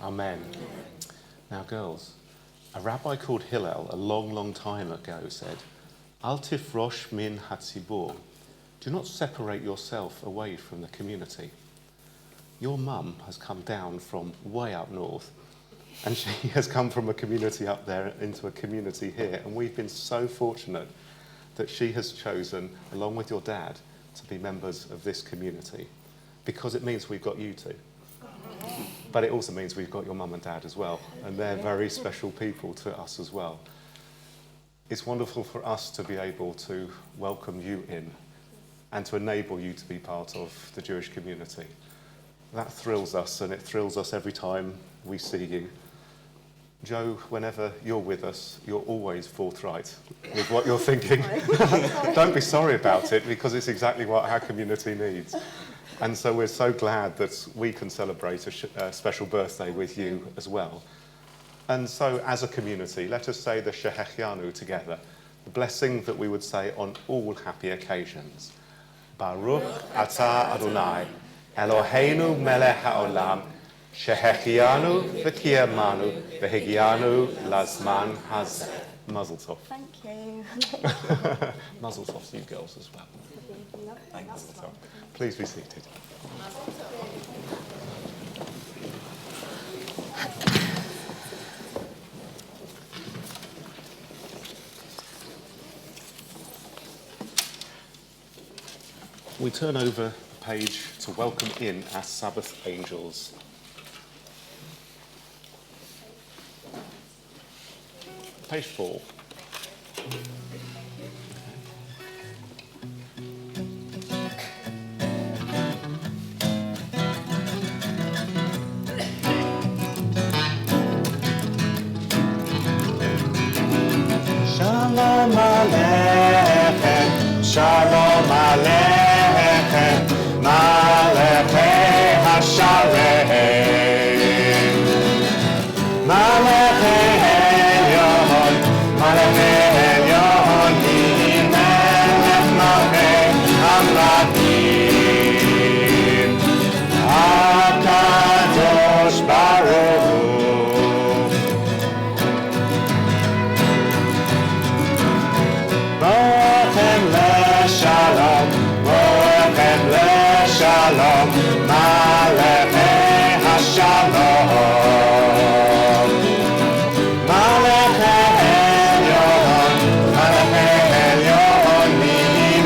Amen. Now, girls, a rabbi called Hillel a long, long time ago said, Al tifrosh min hatzibur. Do not separate yourself away from the community. Your mum has come down from way up north, and she has come from a community up there into a community here, and we've been so fortunate that she has chosen, along with your dad, to be members of this community, because it means we've got you two. But it also means we've got your mum and dad as well, and they're very special people to us as well. It's wonderful for us to be able to welcome you in and to enable you to be part of the Jewish community. That thrills us, and it thrills us every time we see you. Joe, whenever you're with us, you're always forthright with what you're thinking. Don't be sorry about it, because it's exactly what our community needs. And so we're so glad that we can celebrate a special birthday with you as well. And so as a community, let us say the Shehechianu together, the blessing that we would say on all happy occasions. Baruch atah Adonai, Eloheinu melech haolam, Shehechianu v'kiyamanu v'higianu lazman hazeh. Mazel tov. Thank you. Mazel tov to you girls as well. Thanks. Please be seated. We turn over the page to welcome in our Sabbath angels. Page 4. Shalom Aleichem, Shalom Aleichem, Malachei HaShalem, Malachei Elyon, Malachei Elyon, Melech Malchei Hamlakim, HaKadosh Baruch Hu. Shalom, Malachei HaShalom, Malachei Elyon, Malachei Elyon,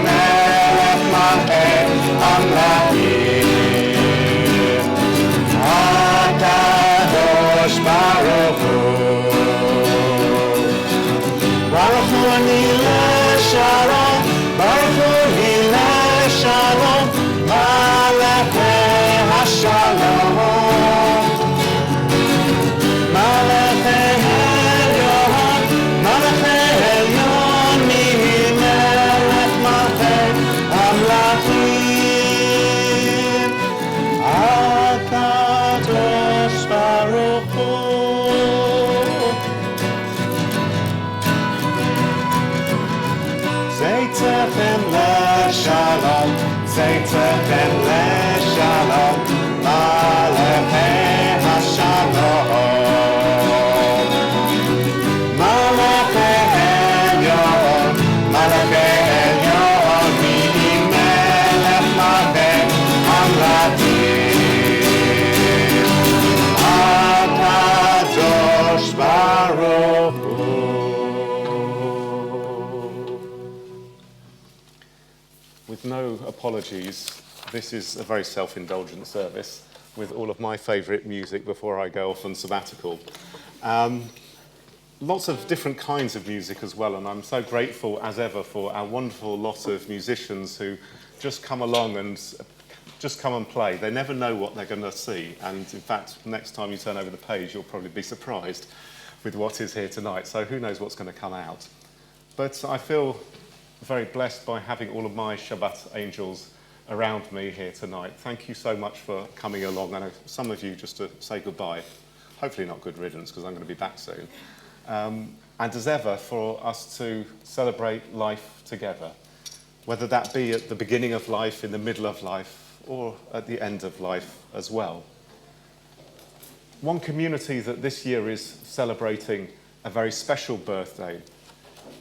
Melech Malchei Hamlakim, HaKadosh Baruch Hu, Baruch Hu Anileh Shalom, Baruch Hu Anileh Shalom, Malachei HaShalom, Malachei Elyon, Malachei Elyon, Melech Malchei Hamlakim, HaKadosh Baruch Hu. Zeitechem leShalom, Zeitechem leShalom, Malachei HaShalom, Malachei Elyon, Malachei Elyon, Melech Malchei Hamlakim, HaKadosh Baruch Hu. With no apologies, this is a very self-indulgent service with all of my favourite music before I go off on sabbatical. Lots of different kinds of music as well, and I'm so grateful as ever for our wonderful lot of musicians who just come along and just come and play. They never know what they're going to see, and in fact, next time you turn over the page, you'll probably be surprised with what is here tonight, so who knows what's going to come out. But I feel very blessed by having all of my Shabbat angels around me here tonight. Thank you so much for coming along. I know some of you just to say goodbye. Hopefully not good riddance, because I'm going to be back soon. And as ever, for us to celebrate life together. whether that be at the beginning of life, in the middle of life, or at the end of life as well. One community that this year is celebrating a very special birthday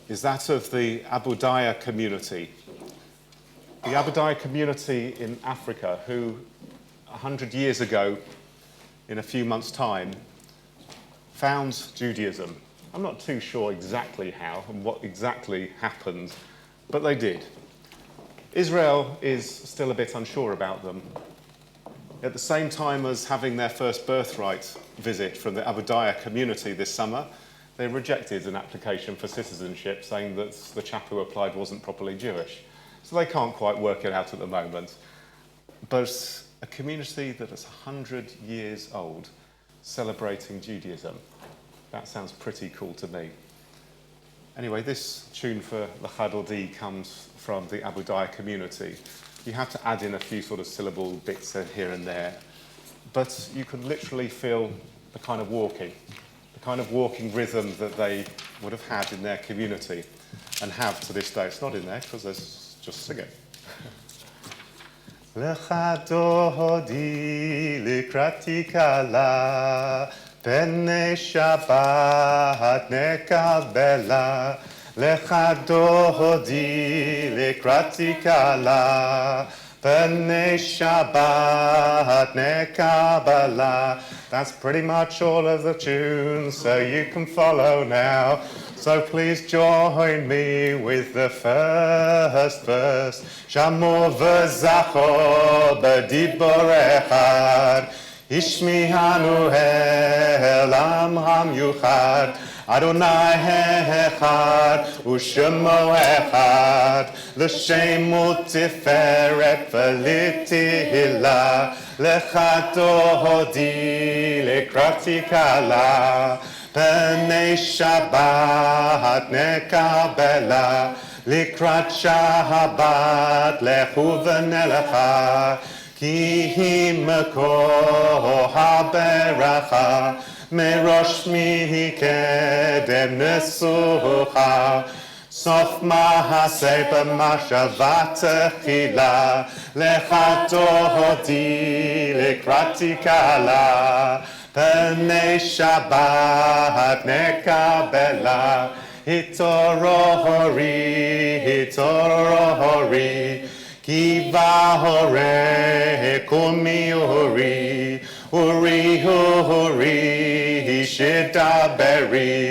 is that of the Abudaya community. The Abudaya community in Africa, who 100 years ago, in a few months' time, found Judaism. I'm not too sure exactly how and what exactly happened, but they did. Israel is still a bit unsure about them. At the same time as having their first birthright visit from the Abudaya community this summer, they rejected an application for citizenship, saying that the chap who applied wasn't properly Jewish. So they can't quite work it out at the moment. But a community that is 100 years old celebrating Judaism. That sounds pretty cool to me. Anyway, this tune for the Chadol D comes from the Abudaya community. You have to add in a few sort of syllable bits here and there, but you can literally feel the kind of walking rhythm that they would have had in their community and have to this day. It's not in there because there's just sing it. Lecha dodi likrati kala, pene Shabbat nekabela. Lecha dodi likrati kala, pene Shabbat nekabela. That's pretty much all of the tunes, so you can follow now. So please join me with the first verse. Shamor v'zachor b'dibor echad, Ishmihanu elam hamyuchad, Adonai echad u'shemo echad, l'shem u'tiferet v'litihila, lecha dodi likrati kala, Pnei Shabbat nekabela, likrat Shabbat lechu v'nelecha, ki hi makor haberacha, merosh mikedem nesucha, sof mahaseh b'mashavat techila, lecha dodi likrati kala, Pnei Shabbat nekabela, hitorori, ki vahore kumi uri shidaberi,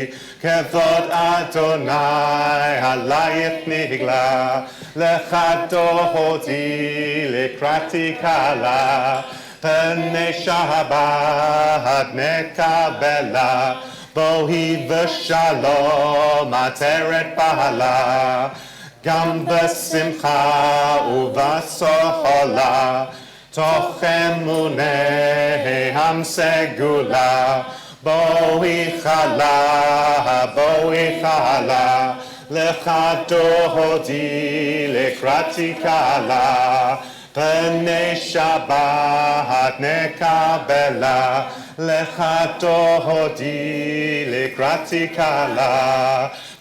kevod Adonai halayich nigla, lecha dodi likrati kala, Pnei Shabbat nekabela, bohi v'shalom ateret bahala, gam v'simcha u'v'sohola, toch emunei hamsegula, bohi chala, lecha dodi likrati kala, Pnei Shabbat nekabela, lecha dodi likrati kala,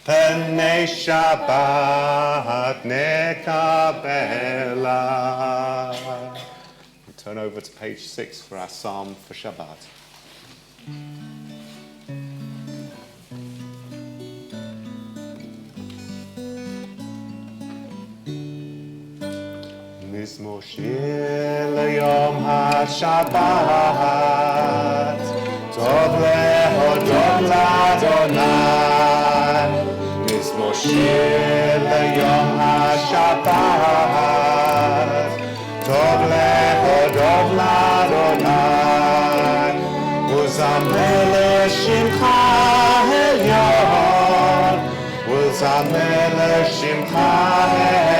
Pnei Shabbat nekabela. We turn over to page 6 for our psalm for Shabbat. Mizmor shir leyom haShabbat, tov lehodot l'Adonai. Mizmor shir leyom haShabbat, tov lehodot l'Adonai. Uzamer l'shimcha elyon, uzamer l'shimcha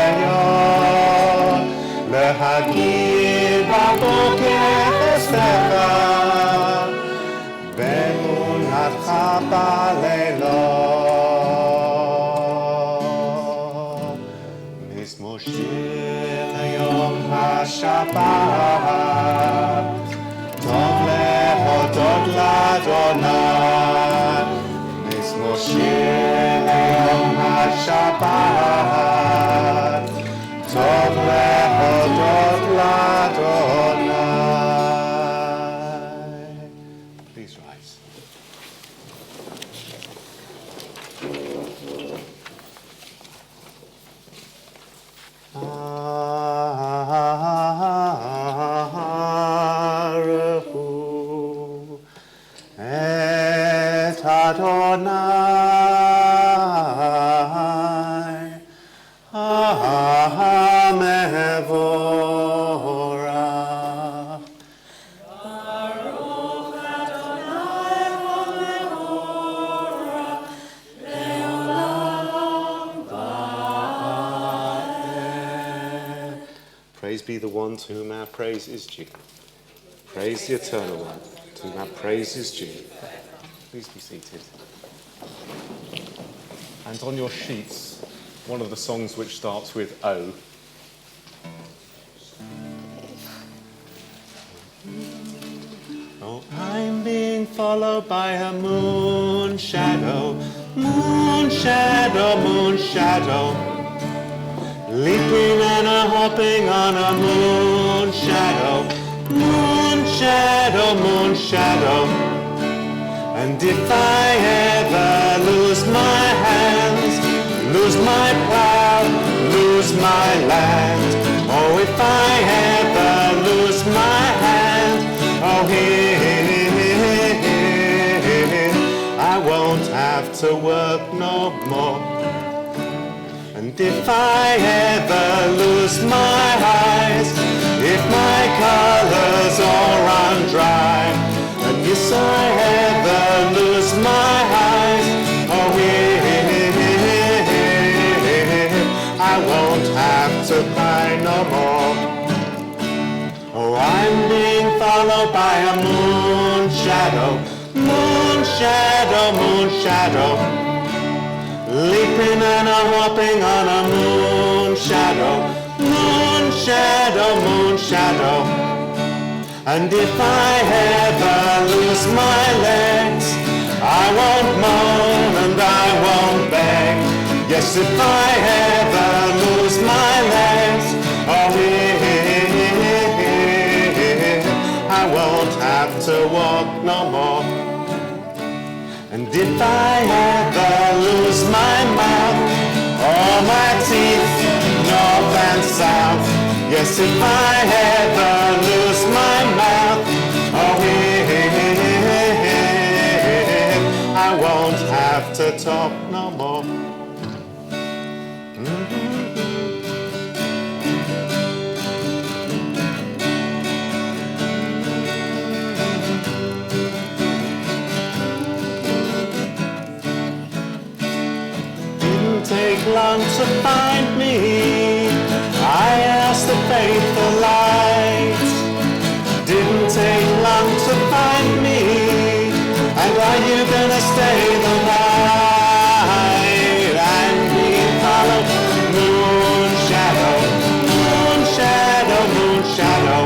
elyon. Lehagid b'boker estecha, b'emunatcha b'leilot. Mizmor shir leyom haShabbat, tov lehodot l'Adonai. Mizmor shir leyom haShabbat, Adonai, Am Evorach. Praise be the one to whom our praise is due. Praise the eternal one, to whom our praise is due. Please be seated. And on your sheets, one of the songs which starts with O. Oh, I'm being followed by a moon shadow, moon shadow, moon shadow. Leaping and a hopping on a moon shadow, moon shadow, moon shadow. And if I ever lose my hands, lose my plow, lose my land, oh, if I ever lose my hand, oh, I won't have to work no more. And if I ever lose my eyes, if my colors all run dry, and yes, I ever lose my eyes, oh, I won't have to cry no more. Oh, I'm being followed by a moon shadow, moon shadow, moon shadow. Leaping and a hopping on a moon shadow, moon shadow, moon shadow. And if I ever lose my legs, I won't moan and I won't beg. Yes, if I ever lose my legs, oh, I won't have to walk no more. And if I ever lose my mouth, all my teeth, north and south, yes, if I ever lose my mouth, oh, I won't have to talk no more. Take long to find me. I asked the faithful light. Didn't take long to find me. And are you gonna stay the night? And we follow moon shadow, moon shadow, moon shadow.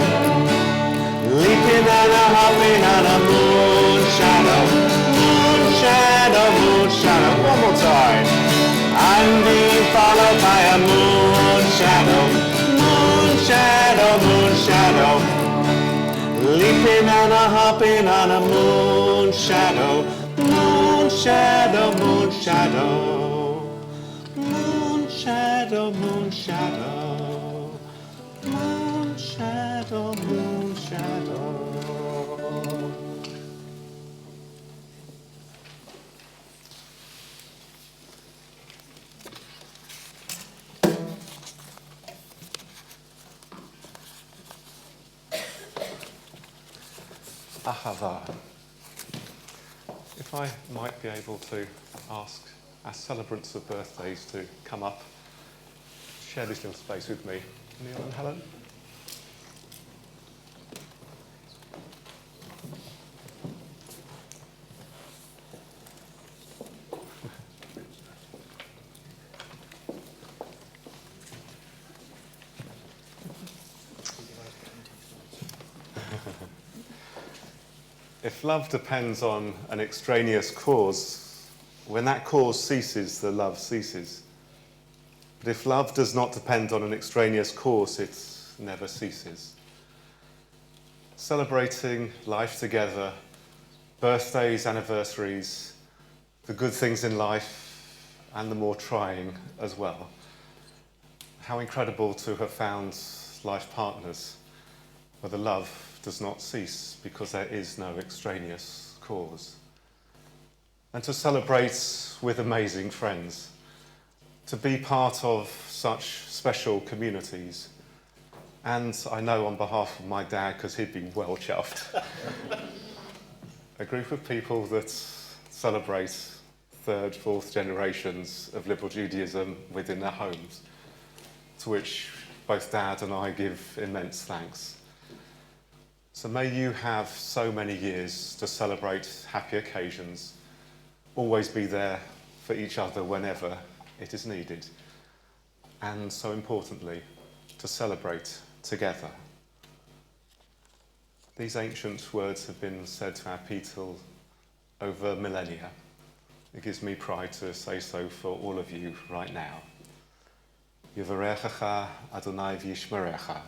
Leaping and a hopping on a moon shadow, moon shadow, moon shadow. One more time. I'm being followed by a moon shadow, moon shadow, moon shadow. Leaping and a hopping on a moon shadow, moon shadow, moon shadow. Moon shadow, moon shadow. Moon shadow, moon shadow. Ahava. If I might be able to ask our celebrants of birthdays to come up, share this little space with me. Neil and Helen. If love depends on an extraneous cause, when that cause ceases, the love ceases. But if love does not depend on an extraneous cause, it never ceases. Celebrating life together, birthdays, anniversaries, the good things in life, and the more trying as well. How incredible to have found life partners where the love does not cease because there is no extraneous cause. and to celebrate with amazing friends, to be part of such special communities. And I know on behalf of my dad, because he'd be well chuffed, a group of people that celebrate third, fourth generations of liberal Judaism within their homes, to which both Dad and I give immense thanks. So may you have so many years to celebrate happy occasions, always be there for each other whenever it is needed, and so importantly, to celebrate together. These ancient words have been said to our people over millennia. It gives me pride to say so for all of you right now. Yivarechecha Adonai v'yishmerecha.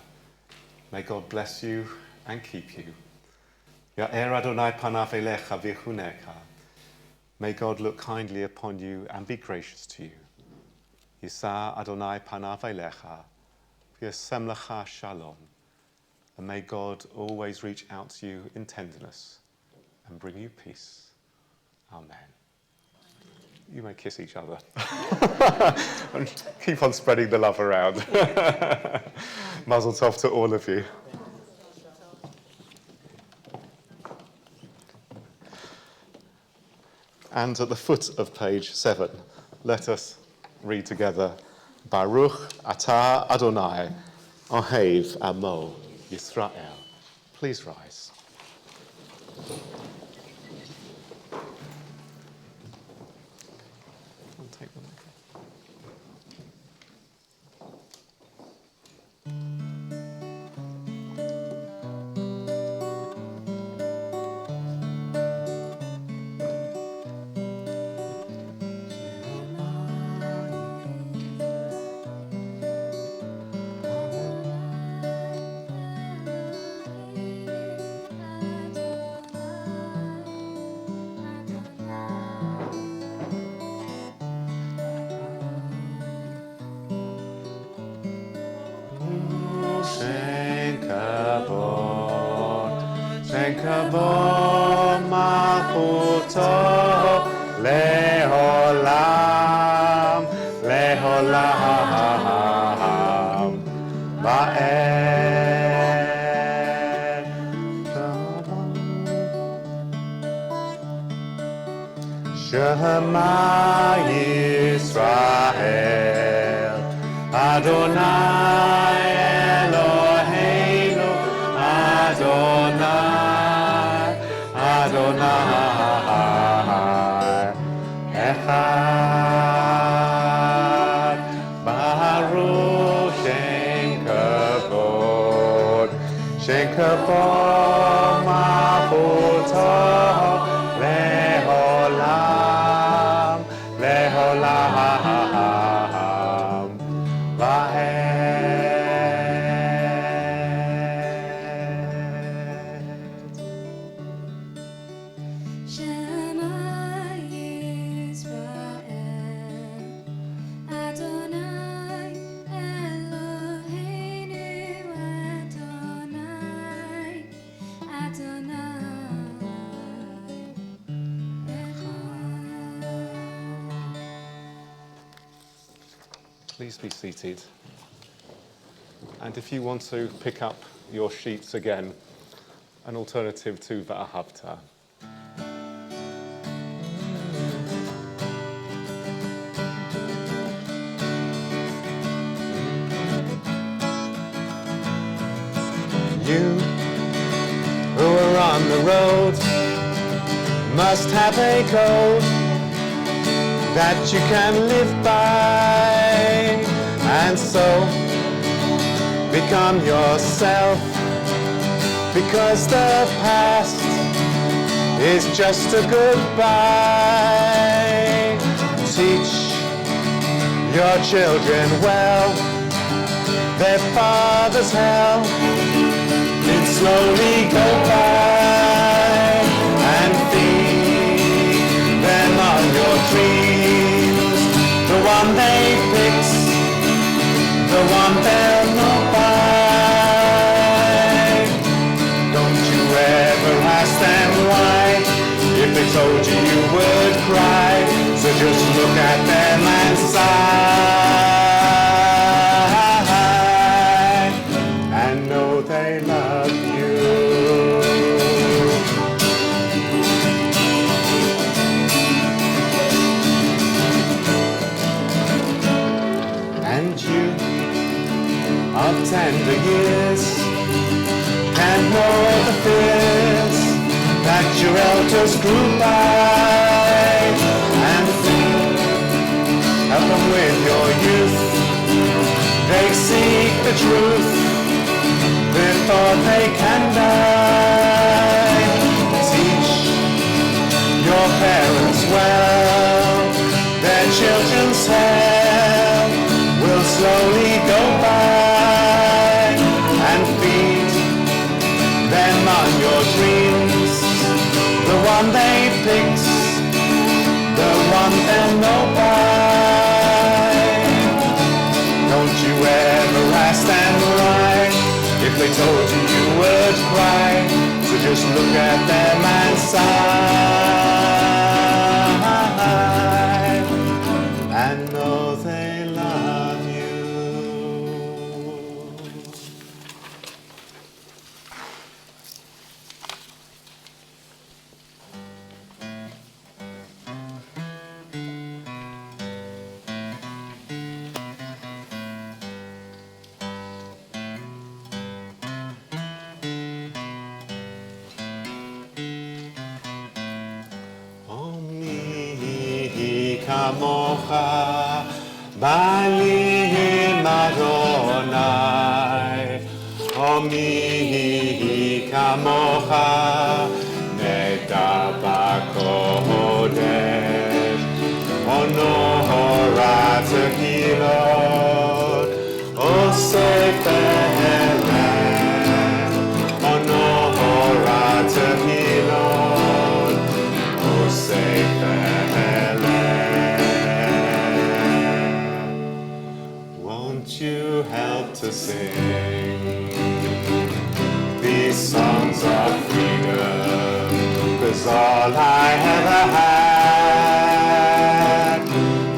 May God bless you and keep you. Ya'er Adonai panav elecha v'yichunecha. May God look kindly upon you and be gracious to you. Yisa Adonai panav elecha v'yasem lecha shalom. And may God always reach out to you in tenderness and bring you peace. Amen. You may kiss each other. And keep on spreading the love around. Mazel tov to all of you. And at the foot of page 7, let us read together, Baruch atah Adonai, Ohev Amo Yisrael. Please rise. I'll take the mic. Kavod malchuto leolam, leolam, ba'ed Shema Yisrael, Adonai Eloheinu, Adonai Echad, Baruch Shem Kavod Malchuto leolam, leolam, Please be seated. And if you want to pick up your sheets again, an alternative to Va'ahavta. You who are on the road must have a code that you can live by, and so become yourself, because the past is just a goodbye. Teach your children well, their father's hell did slowly go by, and feed them on your dreams, the one they picked, the one they'll not buy. Don't you ever ask them why, if they told you you would cry. of tender years can't know the fears that your elders grew by, and help them with your youth. They seek the truth before they can die. Teach your parents well, their children's hell will slowly go by, and feed them on your dreams, the one they picked, the one they'll know by. Don't you ever ask them why, if they told you you would cry, so just look at them and sigh, and know they love you. Kamocha balim Adonai, Omi kamocha neda bakodesh, Onora tehilot, Osef be'elem, Onora tehilot, Osef you help to sing these songs of freedom, 'cause all I ever had,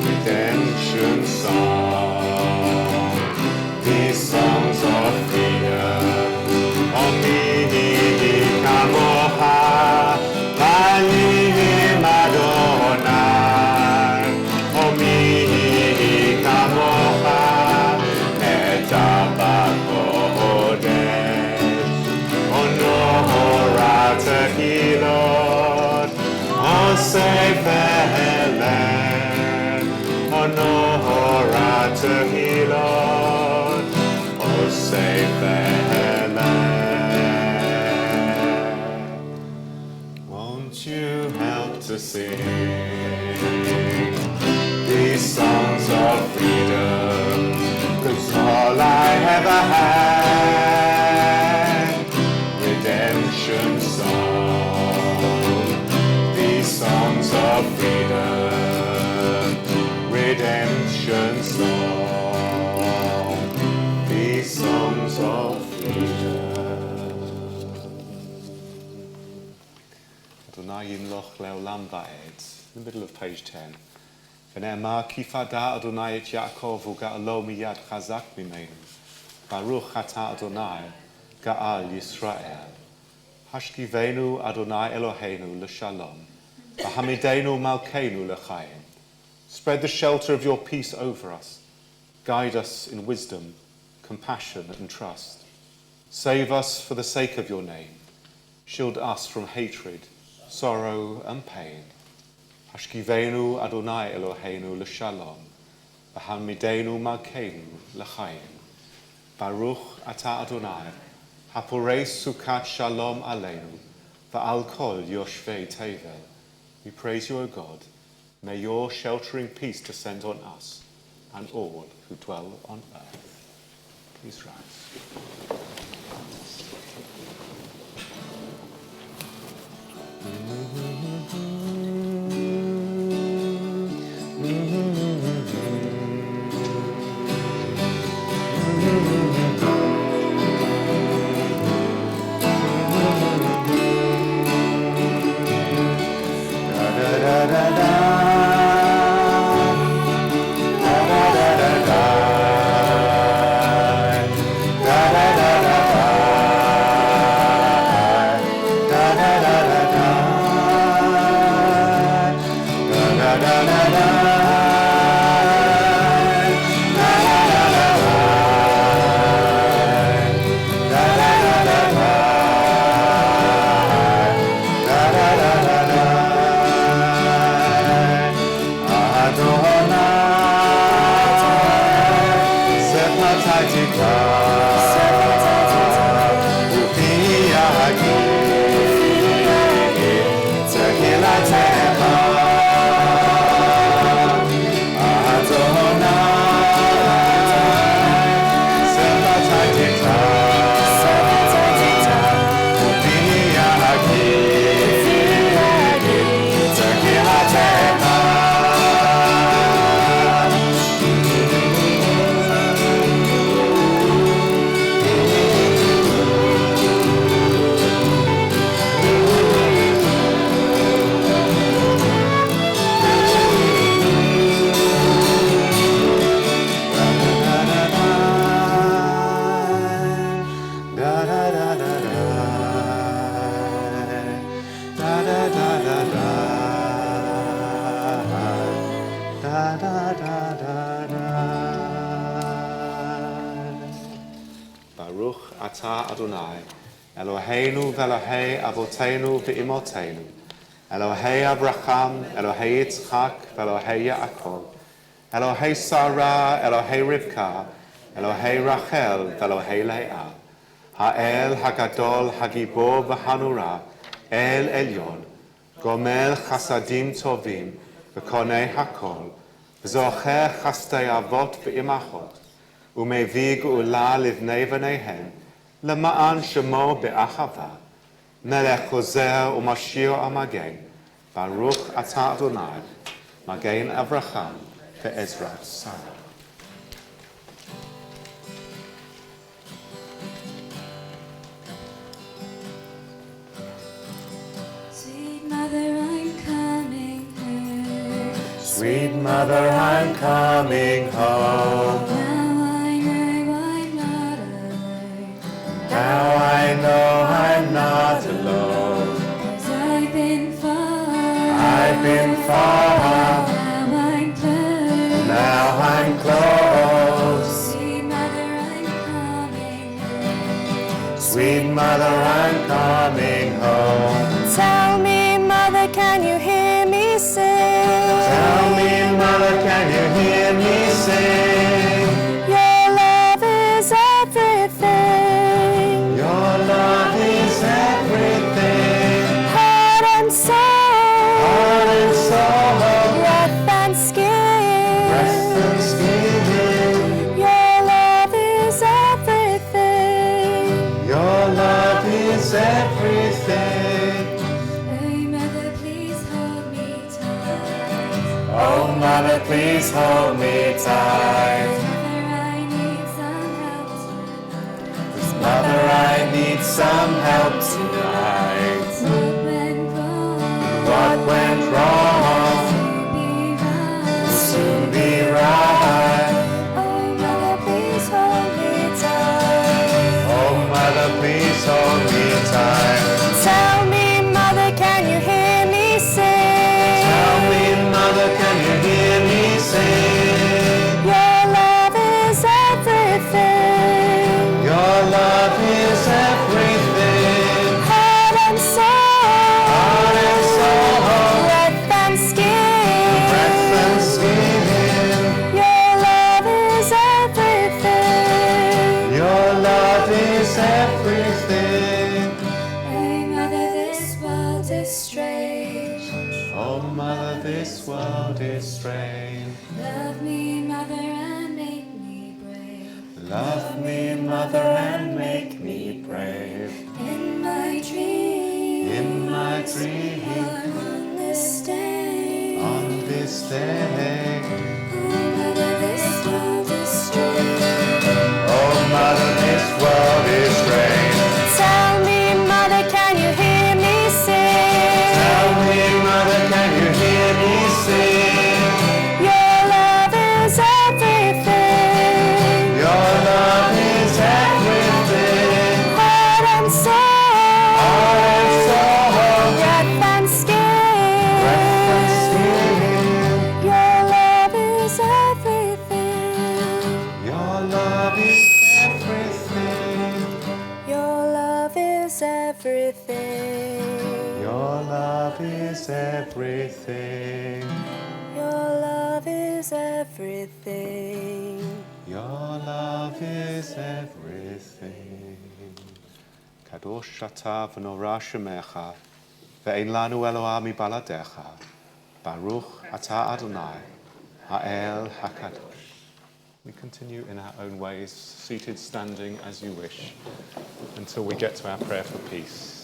redemption song, these songs of freedom, Omi kamocha balim Adonai, Omi kamocha tehilot, Osef be'elem, Onora tehilot, Osef be'elem. Won't you help to sing these songs of freedom, 'cause all I ever had, redemption song, these songs of freedom, redemption song, these songs of freedom. Adonai yimloch le'olam va'ed, in the middle of page 10. V'ne'emar ki fada Adonai et Yaakov u'ga'alo miyad chazak mimenu, Baruch ata Adonai Ga'al Yisrael. Hashkivenu Adonai Eloheinu l'shalom, V'hamidenu Malkeinu l'chaim. Spread the shelter of your peace over us. Guide us in wisdom, compassion, and trust. Save us for the sake of your name. Shield us from hatred, sorrow, and pain. Hashkivenu Adonai Eloheinu l'shalom, V'hamidenu Malkeinu l'chaim. Baruch ata Adonai, Haporei Sukkot Shalom Aleinu, Va'al Kol Yoshvei Tevel. We praise you, O God. May your sheltering peace descend on us and all who dwell on earth. Please rise. Baruch atah Adonai, Eloheinu v'Elohei Avoteinu v'Imotenu, Elohei Abraham, Elohei Yitzchak, v'Elohei Yaakov, Elohei Sarah, Elohei Rivka, Elohei Rachel, v'Elohei Leah, Ha'el Hagadol Hagibor v'Hanura, El Elyon, Gomel Chasadim Tovim, v'Konei Hakol, v'Zocher Chastei Avot v'Imachot, ומביא גאולה לבני בניהם, למען שמו באחווה. מלך חוזר ומשאיר המגן, ברוך אתה אדוני, מגן אברהם ועזרת שרה. Sweet mother, I'm coming home. Sweet mother, I'm coming home. Now I know I'm not alone. 'Cause I've been far. Now I'm close. Now I'm close. Sweet mother, I'm coming home. Sweet mother, I'm coming home. Tell me, mother, can you hear me sing? Tell me, mother, can you hear me sing? Your love is everything. Your love is everything. Heart and soul. Heart and soul. Breath and skin. Breath and skin. Your love is everything. Your love is everything. Hey, mother, please hold me tight. Oh, mother, please hold me tight. Mother, I need some help tonight. Mother, I need some help tonight. What went wrong? What went wrong Will soon be right. will soon be right. Oh, mother, please hold me tight. Oh, mother, please hold me tight. Tell me, mother, can you hear me sing? Tell me, mother, can you hear me sing? Your love is everything. Your love is everything. Heart and soul. Heart and soul. Breath and skin. Breath and skin. Your love is everything. Your love is everything. Hey, mother, this world is strange. Oh, mother, this world is strange. Love me, mother, and make me brave. Love me, mother, and make me brave. In my dreams. In my dreams. On this day. On this day. Oh, mother, this world is strange. Oh, mother, this world is strange. Tell me, mother, can you hear me sing? Tell me, mother, can you hear me sing? Your love is everything. Your love is everything. Heart and soul. Heart and soul. Breath and skin. Breath and skin. Your love is everything. Your love is everything. Your love is everything. Your love is everything. Your love is everything. Your love is everything. Kadosh ata v'norah shemecha, ve'ein lanu Eloah mibaladecha. Baruch ata Adonai, ha'el hakadosh. We continue in our own ways, seated, standing, as you wish, until we get to our prayer for peace.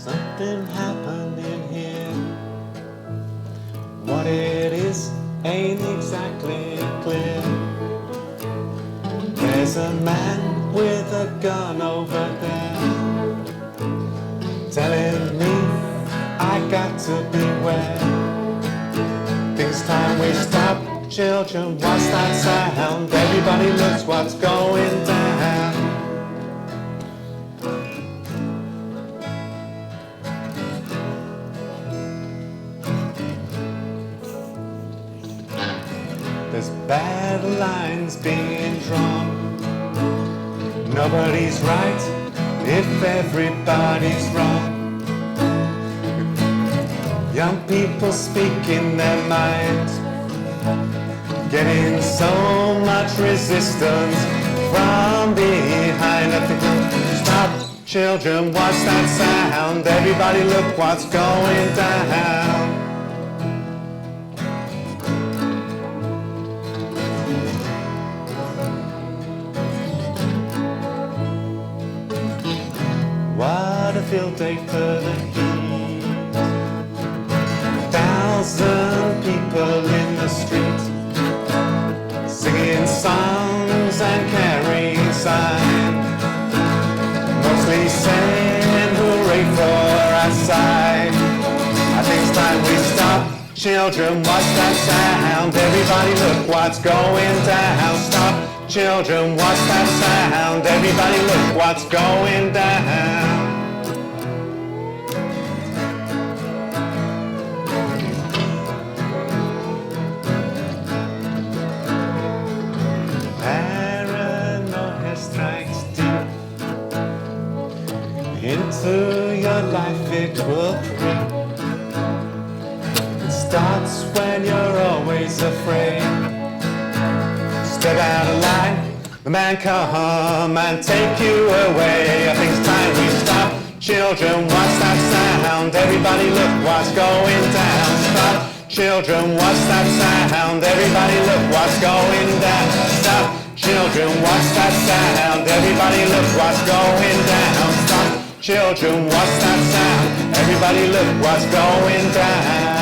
Something happening here. What it is ain't exactly clear. There's a man with a gun over there, telling me I got to beware. Thinks time we stop, children, what's that sound? Everybody looks what's going down. There's bad lines being drawn. Nobody's right if everybody's wrong. Young people speaking their mind, getting so much resistance from behind. I think, stop, children, what's that sound? Everybody look what's going down. What a field day for the heat. 1,000 people in the street, singing songs and carrying signs, mostly saying hooray for our side. I think it's time we stop. Children, what's that sound? Everybody look what's going down. Stop. Children, what's that sound? Everybody look what's going down. Paranoia strikes deep into your life, it will creep. It starts when you're always afraid. Step out of line, the man come and take you away. I think it's time we stop. Children, what's that sound? Everybody look what's going down. Stop. Children, what's that sound? Everybody look what's going down. Stop. Children, what's that sound? Everybody look what's going down. Stop. Children, what's that sound? Everybody look what's going down.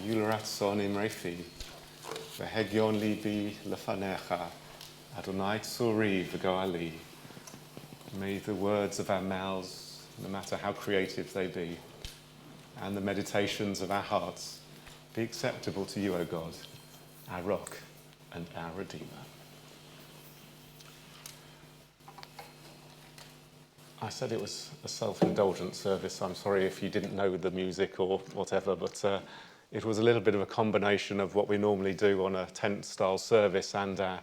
Yulratson imrefi, v'hegyon libi lefanecha, Adonai tzuri v'goali. May the words of our mouths, no matter how creative they be, and the meditations of our hearts be acceptable to you, O God, our rock and our Redeemer. I said it was a self-indulgent service. I'm sorry if you didn't know the music or whatever, but it was a little bit of a combination of what we normally do on a tent-style service and our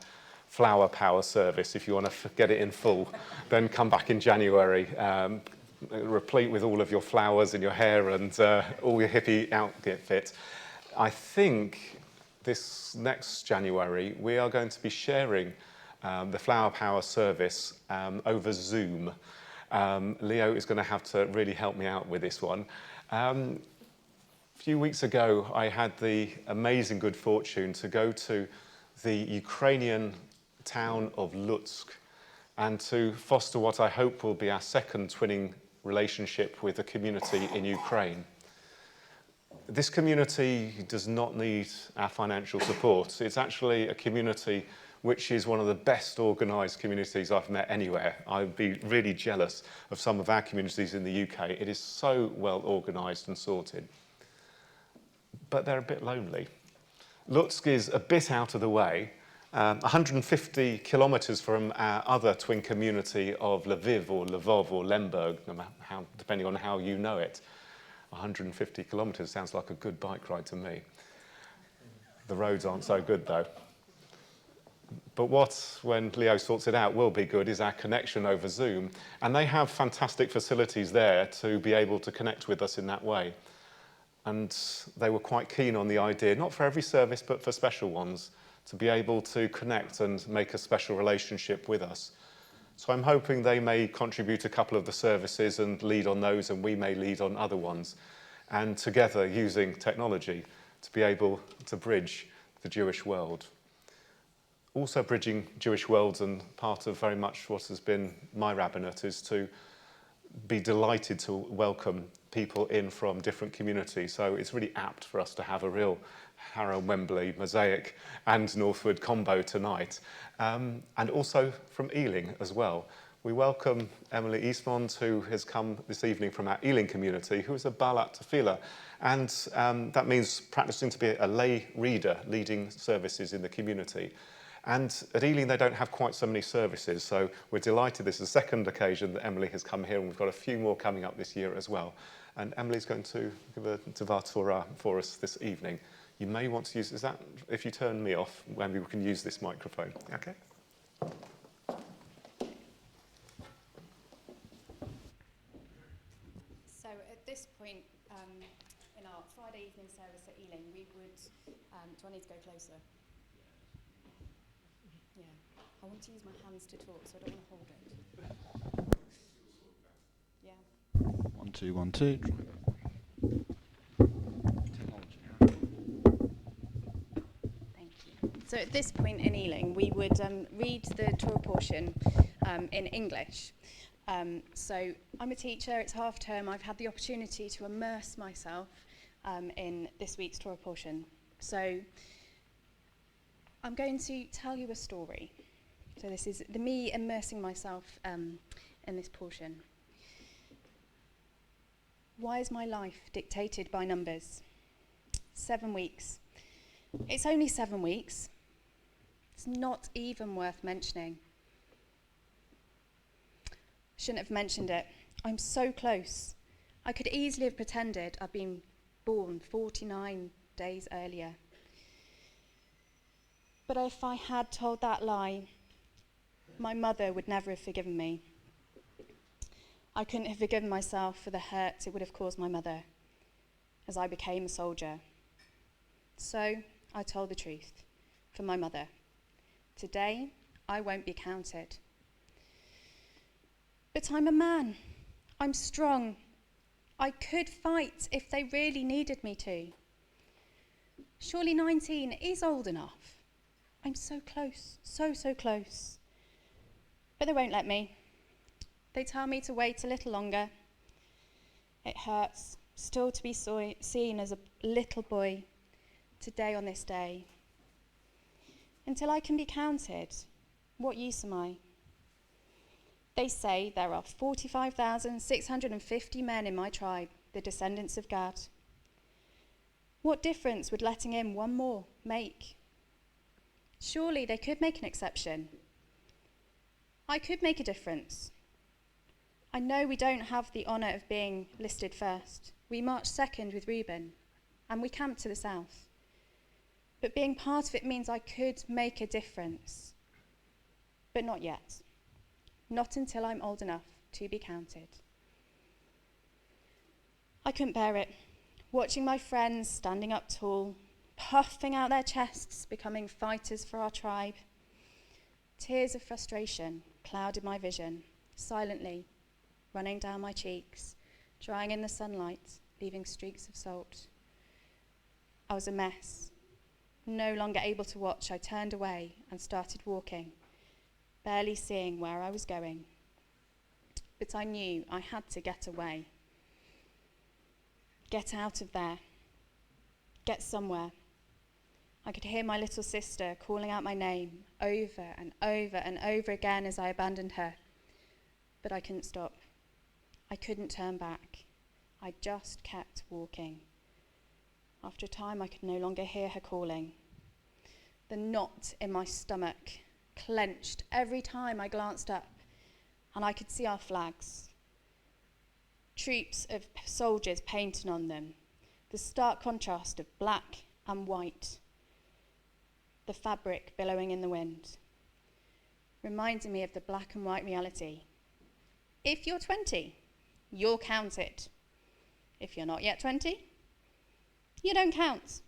flower power service. If you want to get it in full, then come back in January, replete with all of your flowers in your hair and all your hippie outfit. I think this next January we are going to be sharing the flower power service over Zoom. Leo is going to have to really help me out with this one. A few weeks ago, I had the amazing good fortune to go to the Ukrainian town of Lutsk and to foster what I hope will be our second twinning relationship with the community in Ukraine. This community does not need our financial support. It's actually a community which is one of the best organised communities I've met anywhere. I'd be really jealous of some of our communities in the UK. It is so well organised and sorted. But they're a bit lonely. Lutsk is a bit out of the way, 150 kilometres from our other twin community of Lviv or Lvov or Lemberg, depending on how you know it. 150 kilometres sounds like a good bike ride to me. The roads aren't so good though. But what, when Leo sorts it out, will be good is our connection over Zoom. And they have fantastic facilities there to be able to connect with us in that way. And they were quite keen on the idea, not for every service, but for special ones, to be able to connect and make a special relationship with us. So I'm hoping they may contribute a couple of the services and lead on those, and we may lead on other ones. And together, using technology, to be able to bridge the Jewish world. Also bridging Jewish worlds, and part of very much what has been my rabbinate is to be delighted to welcome people in from different communities. So it's really apt for us to have a real Harrow, Wembley, Mosaic and Northwood combo tonight. And also from Ealing as well. We welcome Emily Eastmond, who has come this evening from our Ealing community, who is a Balat Tefillah. And that means practicing to be a lay reader, leading services in the community. And at Ealing, they don't have quite so many services, so we're delighted this is the second occasion that Emily has come here, and we've got a few more coming up this year as well. And Emily's going to give a Devar Torah for us this evening. You may want to use, is that, if you turn me off, maybe we can use this microphone, okay? So at this point, in our Friday evening service at Ealing, we would, do I need to go closer? Yeah, I want to use my hands to talk, so I don't want to hold it. Yeah. 1, 2, 1, 2. Thank you. So at this point in Ealing, we would read the Torah portion in English. So I'm a teacher, it's half term, I've had the opportunity to immerse myself in this week's Torah portion. So I'm going to tell you a story. So this is me immersing myself in this portion. Why is my life dictated by numbers? 7 weeks. It's only 7 weeks. It's not even worth mentioning. Shouldn't have mentioned it. I'm so close. I could easily have pretended I'd been born 49 days earlier. But if I had told that lie, my mother would never have forgiven me. I couldn't have forgiven myself for the hurt it would have caused my mother as I became a soldier. So I told the truth for my mother. Today, I won't be counted. But I'm a man. I'm strong. I could fight if they really needed me to. Surely 19 is old enough. I'm so close, so close. But they won't let me. They tell me to wait a little longer. It hurts still to be seen as a little boy today on this day. Until I can be counted, what use am I? They say there are 45,650 men in my tribe, the descendants of Gad. What difference would letting in one more make? Surely they could make an exception. I could make a difference. I know we don't have the honour of being listed first. We marched second with Reuben, and we camped to the south. But being part of it means I could make a difference. But not yet. Not until I'm old enough to be counted. I couldn't bear it, watching my friends standing up tall, puffing out their chests, becoming fighters for our tribe. Tears of frustration clouded my vision, silently running down my cheeks, drying in the sunlight, leaving streaks of salt. I was a mess. No longer able to watch, I turned away and started walking, barely seeing where I was going. But I knew I had to get away. Get out of there. Get somewhere. I could hear my little sister calling out my name over and over and over again as I abandoned her. But I couldn't stop. I couldn't turn back. I just kept walking. After a time, I could no longer hear her calling. The knot in my stomach clenched every time I glanced up, and I could see our flags. Troops of soldiers painted on them, the stark contrast of black and white, the fabric billowing in the wind, reminding me of the black and white reality. If you're 20, you're counted. If you're not yet 20, you don't count.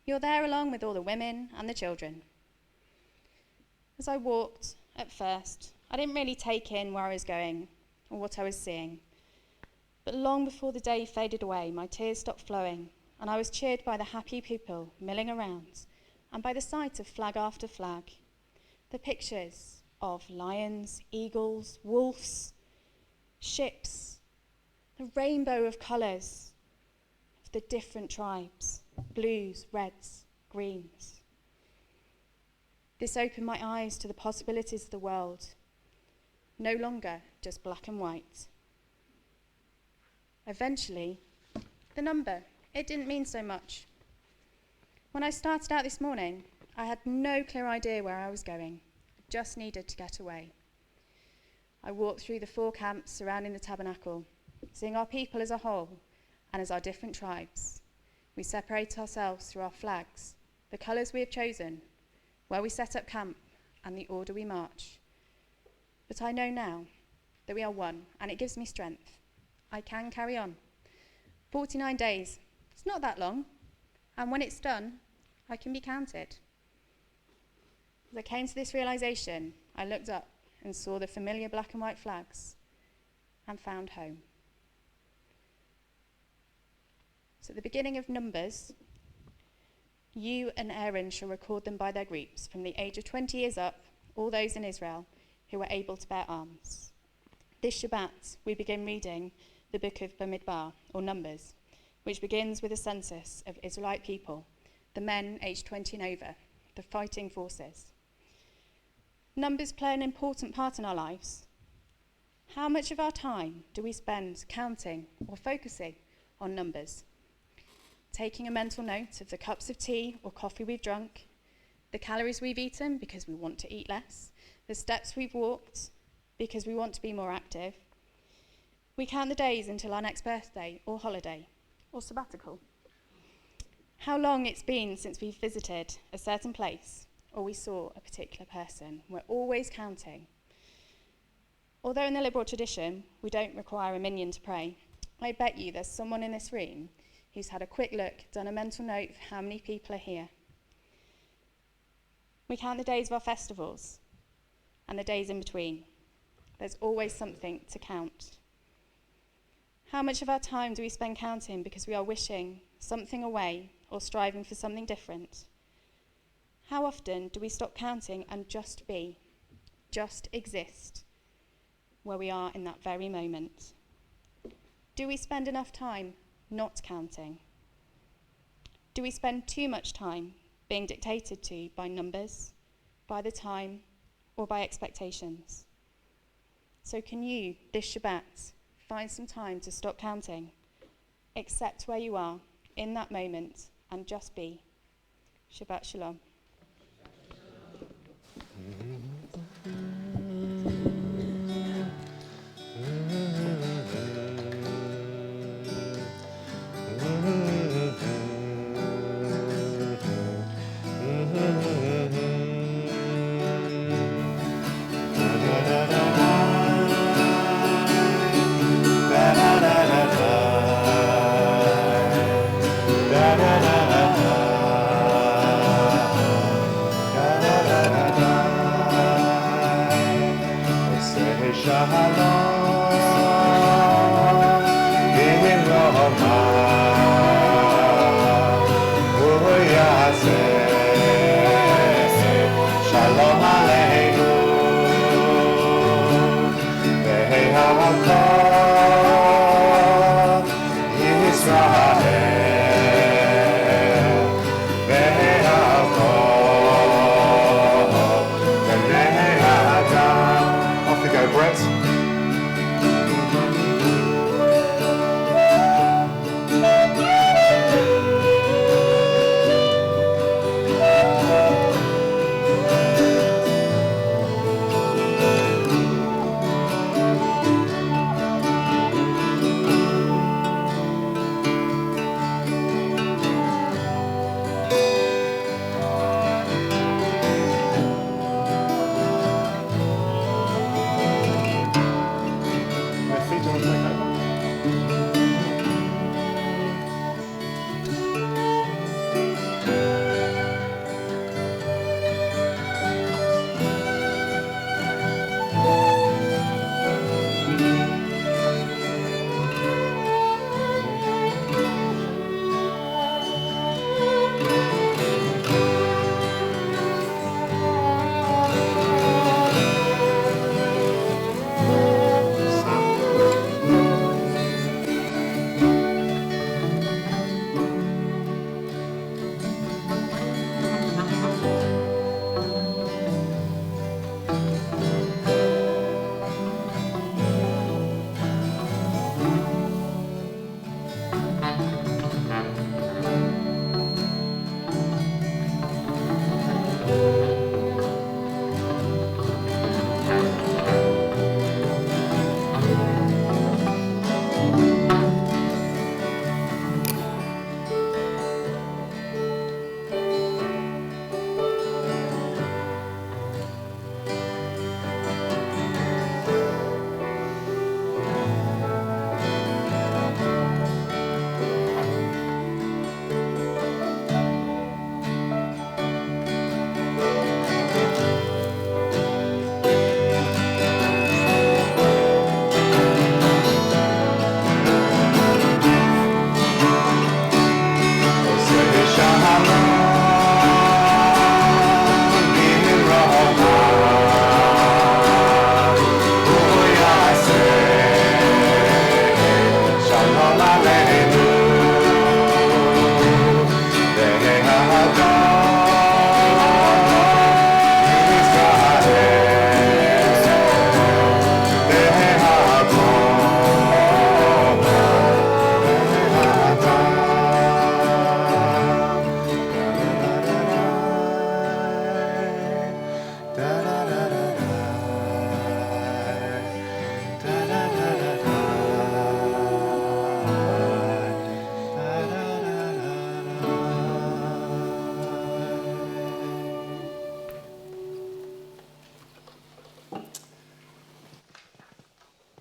You're there along with all the women and the children. As I walked, at first, I didn't really take in where I was going or what I was seeing. But long before the day faded away, my tears stopped flowing, and I was cheered by the happy people milling around, and by the sight of flag after flag, the pictures of lions, eagles, wolves, ships, the rainbow of colours of the different tribes, blues, reds, greens. This opened my eyes to the possibilities of the world, no longer just black and white. Eventually, the number, it didn't mean so much. When I started out this morning, I had no clear idea where I was going. I just needed to get away. I walked through the 4 camps surrounding the tabernacle, seeing our people as a whole and as our different tribes. We separate ourselves through our flags, the colours we have chosen, where we set up camp, and the order we march. But I know now that we are one, and it gives me strength. I can carry on. 49 days, it's not that long, and when it's done, I can be counted. As I came to this realization, I looked up and saw the familiar black and white flags and found home. So at the beginning of Numbers, you and Aaron shall record them by their groups, from the age of 20 years up, all those in Israel who were able to bear arms. This Shabbat, we begin reading the book of Bamidbar, or Numbers, which begins with a census of Israelite people, the men aged 20 and over, the fighting forces. Numbers play an important part in our lives. How much of our time do we spend counting or focusing on numbers? Taking a mental note of the cups of tea or coffee we've drunk, the calories we've eaten because we want to eat less, the steps we've walked because we want to be more active. We count the days until our next birthday or holiday or sabbatical. How long it's been since we've visited a certain place or we saw a particular person. We're always counting. Although in the liberal tradition we don't require a minion to pray, I bet you there's someone in this room who's had a quick look, done a mental note of how many people are here. We count the days of our festivals and the days in between. There's always something to count. How much of our time do we spend counting because we are wishing something away or striving for something different? How often do we stop counting and just be, just exist, where we are in that very moment? Do we spend enough time not counting? Do we spend too much time being dictated to by numbers, by the time, or by expectations? So can you, this Shabbat, find some time to stop counting, accept where you are in that moment, and just be. Shabbat Shalom. Off you go, Brett. My feet don't take over.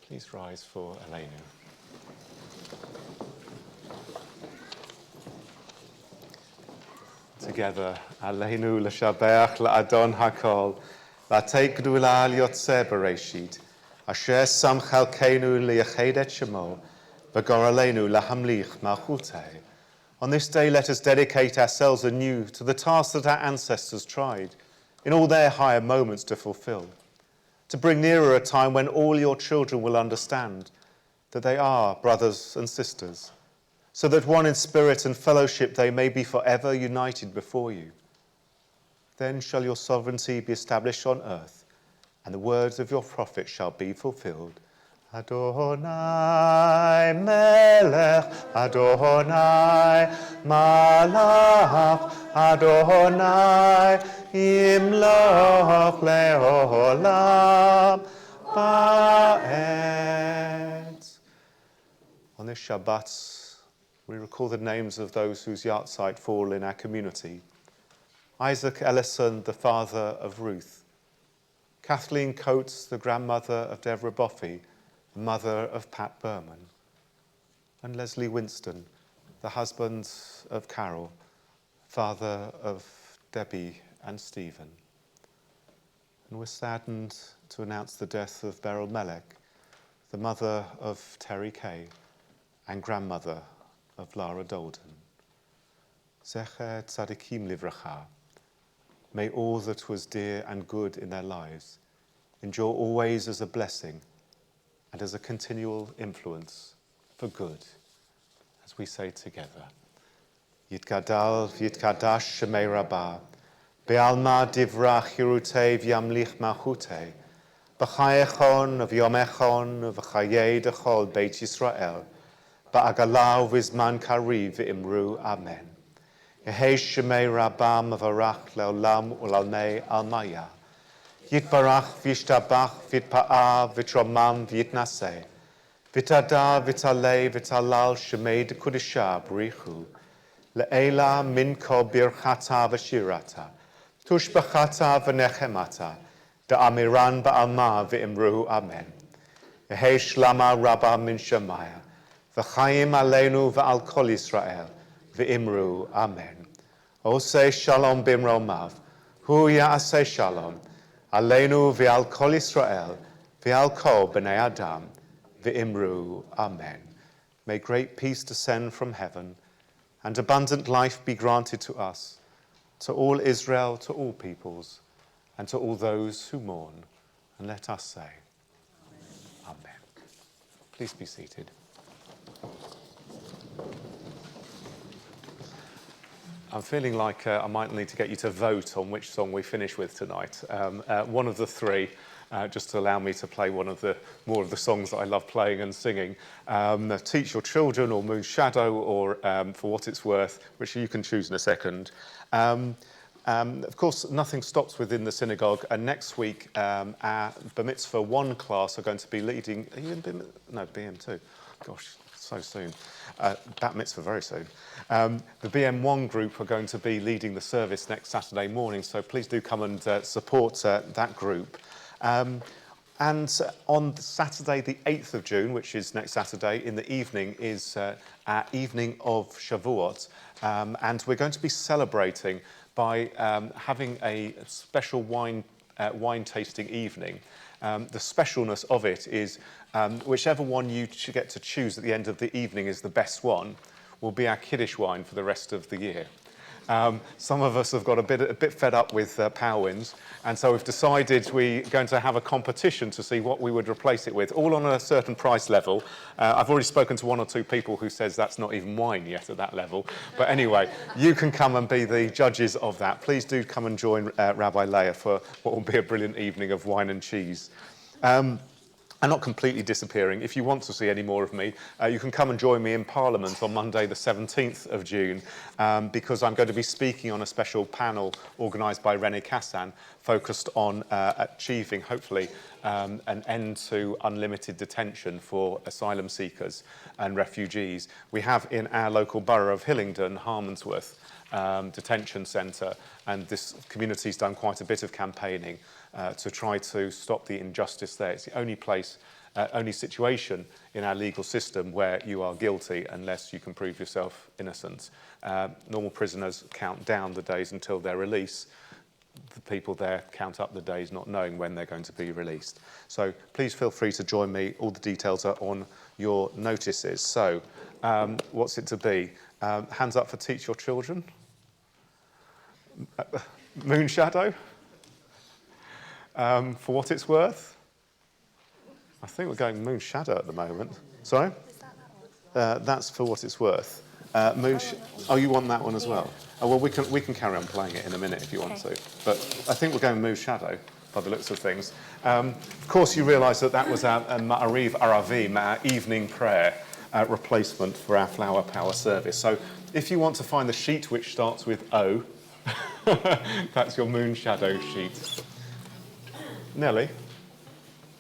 Please rise for Aleinu. Together, Aleinu l'shabeach la'adon hakol, la'tei gdula liotze bereshit, asher sam chalkeinu liyached et shemo, v'gor Aleinu lahamlich malchutei. On this day, let us dedicate ourselves anew to the task that our ancestors tried, in all their higher moments to fulfill, to bring nearer a time when all your children will understand that they are brothers and sisters, so that one in spirit and fellowship they may be forever united before you. Then shall your sovereignty be established on earth, and the words of your prophet shall be fulfilled. Adonai Melech, Adonai Malach, Adonai Imloch Leolam Ba'et. On this Shabbat, we recall the names of those whose yahrzeit fall in our community. Isaac Ellison, the father of Ruth. Kathleen Coates, the grandmother of Deborah Boffey, the mother of Pat Berman. And Leslie Winston, the husband of Carol, father of Debbie and Stephen. And we're saddened to announce the death of Beryl Melek, the mother of Terry Kay and grandmother of Lara Dolden. Zecher Tzadikim Livracha. May all that was dear and good in their lives endure always as a blessing and as a continual influence for good, as we say together. Yitgadal v'yitkadash shemei rabbah, be'alma divrach hirutei v'yamlich malchutei, b'chayechon v'yomechon v'chayei dechol Beit Yisrael, ba'agalau v'zman kariv v'imru amen. Yehei shemei rabbah mavarach le'olam u'lalmei almaya. Yitbarach v'yishtabach v'yitpa'ah v'tromam v'yitnaseh. V'tada v'talei v'talal shemei dekudisha b'richu. Le'ela minko birchata v'shirata. Tushbachata v'nechemata. Da'amiran ba'alma v'imru amen. Yehei shlama rabbah min shemaya. V'chaim aleinu v'al kol Yisrael. V'imru amen. Osei shalom bimromav. Hu ya'aseh shalom. Aleinu v'al kol Yisrael, v'al kol b'nei Adam, v'imru amen. May great peace descend from heaven, and abundant life be granted to us, to all Israel, to all peoples, and to all those who mourn. And let us say, Amen. Please be seated. I'm feeling like I might need to get you to vote on which song we finish with tonight. One of the three, just to allow me to play one of the more of the songs that I love playing and singing. Teach Your Children or Moon Shadow or For What It's Worth, which you can choose in a second. Of course, nothing stops within the synagogue, and next week our Bar Mitzvah 1 class are going to be leading. Are you in BM2? Gosh, so soon. Bat Mitzvah very soon. The BM1 group are going to be leading the service next Saturday morning, so please do come and support that group. And on Saturday, the 8th of June, which is next Saturday, in the evening, is our evening of Shavuot. And we're going to be celebrating by having a special wine tasting evening. The specialness of it is whichever one you get to choose at the end of the evening is the best one will be our Kiddush wine for the rest of the year. Some of us have got a bit fed up with Power Winds, and so we've decided we're going to have a competition to see what we would replace it with, all on a certain price level. I've already spoken to one or two people who says that's not even wine yet at that level. But anyway, you can come and be the judges of that. Please do come and join Rabbi Leah for what will be a brilliant evening of wine and cheese. I'm not completely disappearing. If you want to see any more of me, you can come and join me in Parliament on Monday the 17th of June because I'm going to be speaking on a special panel organised by René Cassin focused on achieving, hopefully, an end to unlimited detention for asylum seekers and refugees. We have in our local borough of Hillingdon, Harmondsworth, detention centre, and this community's done quite a bit of campaigning to try to stop the injustice there. It's the only place, only situation in our legal system where you are guilty unless you can prove yourself innocent. Normal prisoners count down the days until their release. The people there count up the days not knowing when they're going to be released. So please feel free to join me. All the details are on your notices. So what's it to be? Hands up for Teach Your Children. Moon Shadow. For What It's Worth. I think we're going Moon Shadow at the moment. Sorry? That's For What It's Worth. Oh, you want that one as well? Oh, well, we can carry on playing it in a minute if you want to. But I think we're going Moon Shadow. by the looks of things. Of course, you realise that was our Ma'ariv Aravim, our evening prayer replacement for our Flower Power service. So if you want to find the sheet which starts with O, that's your moon shadow sheet. Nellie,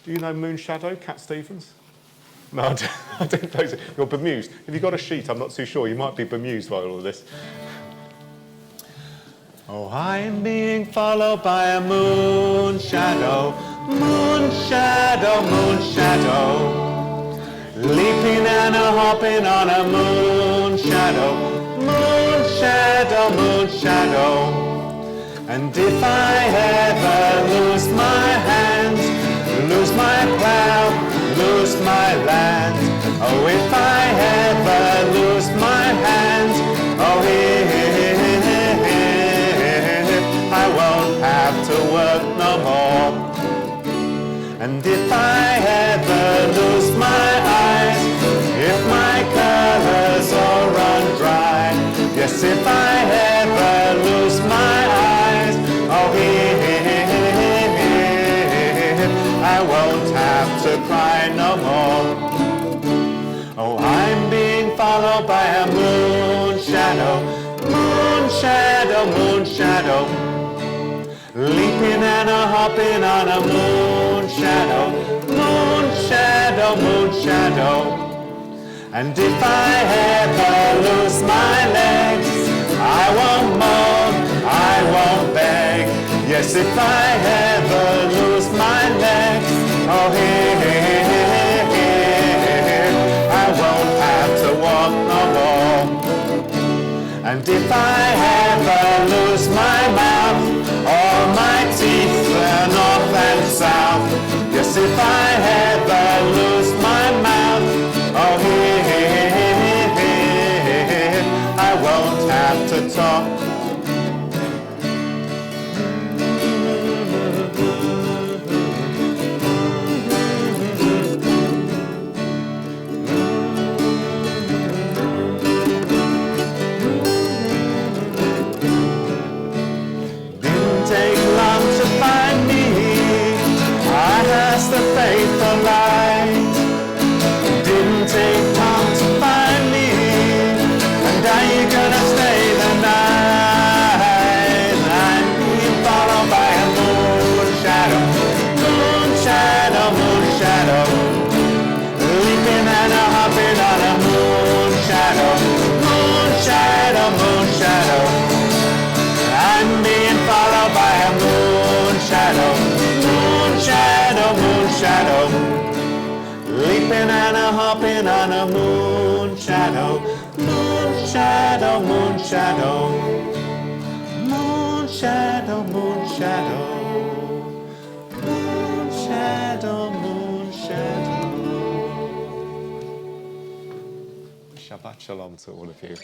do you know moon shadow, Cat Stevens? No, I don't know. You're bemused. Have you got a sheet? I'm not too sure. You might be bemused by all of this. Oh, I'm being followed by a moon shadow, moon shadow, moon shadow. Leaping and a hopping on a moon shadow, moon shadow, moon shadow. And if I ever lose my hands, lose my plow, lose my land, oh, if I ever lose my hands, oh, I won't have to work no more. And if I ever lose my eyes, if my colors all run dry, yes, if I ever lose my eyes, oh, I won't have to cry no more. Oh, I'm being followed by a moon shadow, moon shadow, moon shadow. Leaping and a hopping on a moon shadow, moon shadow, moon shadow. And if I ever lose my legs, I won't moan, I won't beg. Yes, if I ever lose my legs, oh, I won't have to walk no more. And if I ever lose my mouth, all my teeth, north and south, yes, if I ever lose my mouth, oh, I won't have to talk. The faithful light didn't take long to find me, and are you gonna stay the night? I'm being followed by a moon shadow, moon shadow, moon shadow. Leaping and a hopping on a moon shadow, moon shadow, moon shadow. I'm being followed by a moon shadow, moon shadow, moon shadow. Leaping and a hopping on a moon shadow, moon shadow, moon shadow. Moon shadow, moon shadow. Moon shadow, moon shadow. Shabbat shalom to all of you.